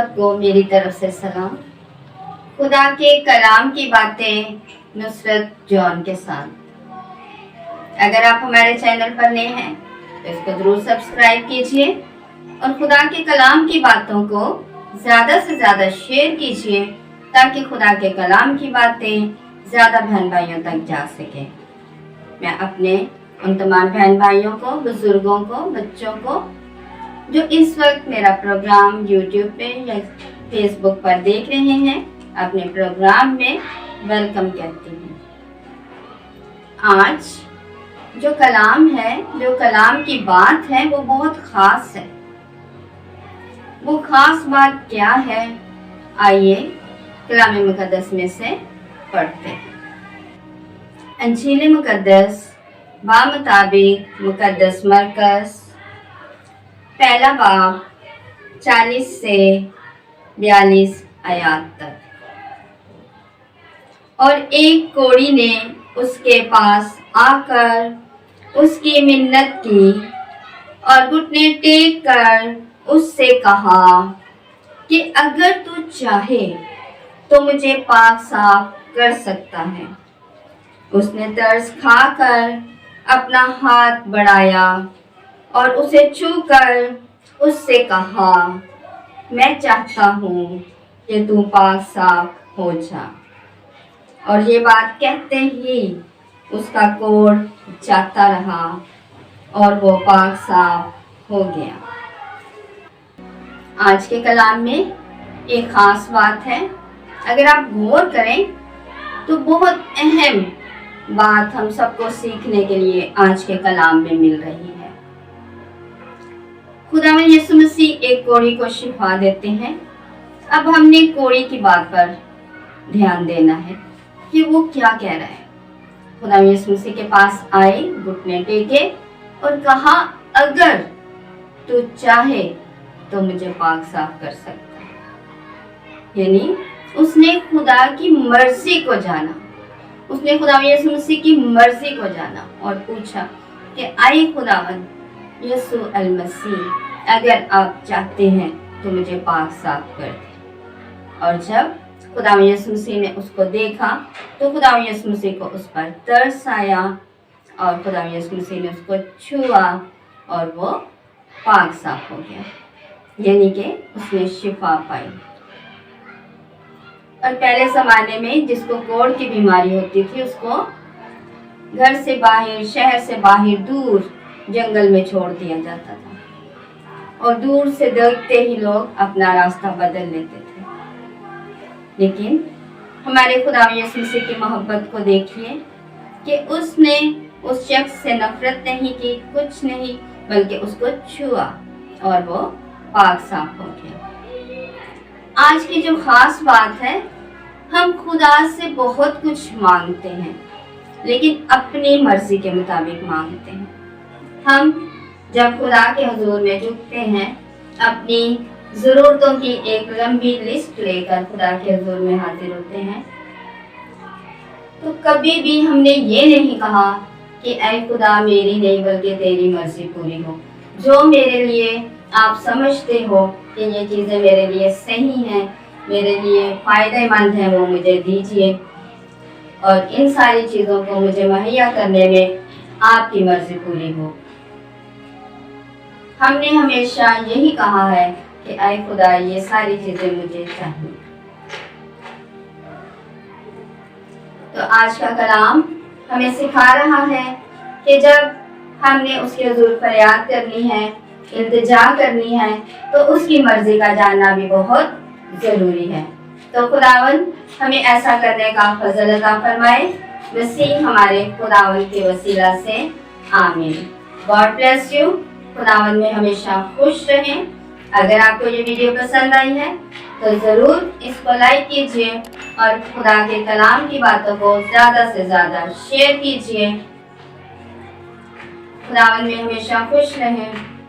सबको मेरी तरफ से सलाम। खुदा के कलाम की बातें नुसरत जॉन के साथ। अगर आप हमारे चैनल पर नए हैं तो इसको जरूर सब्सक्राइब कीजिए और खुदा के कलाम की बातों को ज़्यादा से ज़्यादा शेयर कीजिए ताकि खुदा के कलाम की बातें ज़्यादा बहन भाइयों तक जा सकें। मैं अपने उन तमाम बहन भाइयों को, बुजुर्गों को, बच्चों को जो इस वक्त मेरा प्रोग्राम YouTube पे या फेसबुक पर देख रहे हैं, अपने प्रोग्राम में वेलकम कहती हूँ। आज जो कलाम है, जो कलाम की बात है, वो बहुत ख़ास है। वो ख़ास बात क्या है, आइए कलाम मुक़द्दस में से पढ़ते हैं। इंजील मुक़द्दस बामुताबिक मुक़द्दस मरकज़ पहला बाब 40 से 42 आयत तक। और एक कोढ़ी ने उसके पास आकर उसकी मिन्नत की और घुटने टेक कर उससे कहा कि अगर तू चाहे तो मुझे पाक साफ कर सकता है। उसने तरस खाकर अपना हाथ बढ़ाया और उसे छूकर उससे कहा, मैं चाहता हूँ कि तू पाक साफ हो जा। और ये बात कहते ही उसका कोढ़ जाता रहा और वो पाक साफ हो गया। आज के कलाम में एक ख़ास बात है। अगर आप गौर करें तो बहुत अहम बात हम सबको सीखने के लिए आज के कलाम में मिल रही है। खुदावंद यीशु मसीह एक कोढ़ी को शिफा देते हैं। अब हमने कोढ़ी की बात पर ध्यान देना है कि वो क्या कह रहा है। खुदावंद यीशु मसीह के पास आए, घुटने टेके और कहा, अगर तू चाहे तो मुझे पाक साफ कर सकता है। यानी उसने खुदा की मर्जी को जाना। उसने खुदावंद यीशु मसीह की मर्जी को जाना और पूछा कि आए खुदावंद यीशु अल मसीह, अगर आप चाहते हैं तो मुझे पाक साफ कर दे। और जब खुदावंद यीशु मसीह ने उसको देखा तो खुदावंद यीशु मसीह को उस पर तरस आया और खुदावंद यीशु मसीह ने उसको छुआ और वो पाक साफ हो गया, यानी कि उसने शिफा पाई। और पहले ज़माने में जिसको कोढ़ की बीमारी होती थी उसको घर से बाहर, शहर से बाहर, दूर जंगल में छोड़ दिया जाता था और दूर से देखते ही लोग अपना रास्ता बदल लेते थे। लेकिन हमारे खुदावंद यीशु मसीह की मोहब्बत को देखिए कि उसने उस शख्स से नफरत नहीं की, कुछ नहीं, बल्कि उसको छुआ और वो पाक साफ हो गया। आज की जो खास बात है, हम खुदा से बहुत कुछ मांगते हैं लेकिन अपनी मर्जी के मुताबिक मांगते हैं। हम जब खुदा के हुजूर में झुकते हैं, अपनी ज़रूरतों की एक लंबी लिस्ट लेकर खुदा के हुजूर में हाजिर होते हैं, तो कभी भी हमने ये नहीं कहा कि ऐ खुदा मेरी नहीं बल्कि तेरी मर्जी पूरी हो। जो मेरे लिए आप समझते हो कि ये चीज़ें मेरे लिए सही हैं, मेरे लिए फ़ायदेमंद हैं, वो मुझे दीजिए और इन सारी चीज़ों को मुझे मुहैया करने में आपकी मर्जी पूरी हो। हमने हमेशा यही कहा है कि ऐ खुदा ये सारी चीज़ें मुझे चाहिए। तो आज का कलाम हमें सिखा रहा है कि जब हमने उसके हुजूर फरियाद करनी है, इल्तिजा करनी है, तो उसकी मर्जी का जानना भी बहुत ज़रूरी है। तो खुदावंद हमें ऐसा करने का फजल अता फरमाए। मसीह हमारे खुदावंद के वसीला से आमीन। God bless you. खुदावंद में हमेशा खुश रहें। अगर आपको ये वीडियो पसंद आई है तो ज़रूर इसको लाइक कीजिए और खुदा के कलाम की बातों को ज़्यादा से ज़्यादा शेयर कीजिए। खुदावंद में हमेशा खुश रहें।